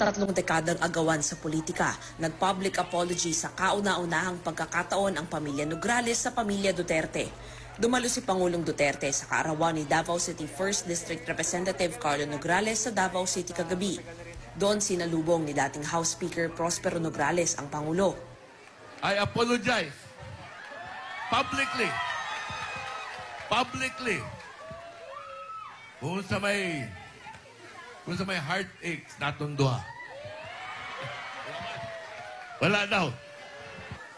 3 dekadang agawan sa politika, nag-public apology sa kauna-unahang pagkakataon ang pamilya Nograles sa pamilya Duterte. Dumalo si Pangulong Duterte sa kaarawan ni Davao City 1st District Representative Carlo Nograles sa Davao City kagabi. Doon sinalubong ni dating House Speaker Prospero Nograles ang Pangulo. I apologize publicly kung sa may heartaches natong duha. Wala daw.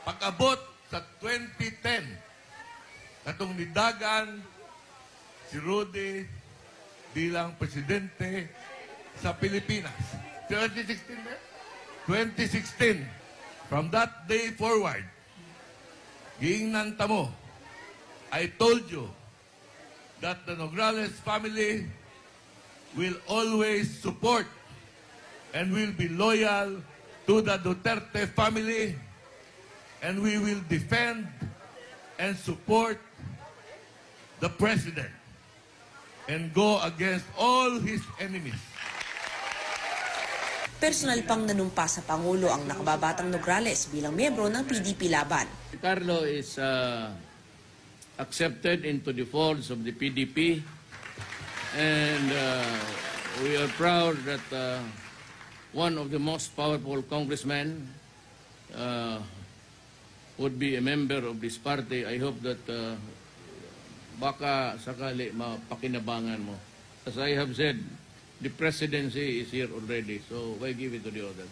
Pag-abot sa 2010, katong nidagan si Rudy bilang presidente sa Pilipinas. 2016. From that day forward, giingnan ta mo, I told you that the Nograles family will always support and will be loyal to the Duterte family, and we will defend and support the president and go against all his enemies. Personal pang nanumpa sa Pangulo ang nakababatang Nograles bilang miyembro ng PDP Laban. Carlo is accepted into the folds of the PDP, and we are proud that one of the most powerful congressmen would be a member of this party. I hope that baka sakali mapakinabangan mo. As I have said, the presidency is here already, so why give it to the others?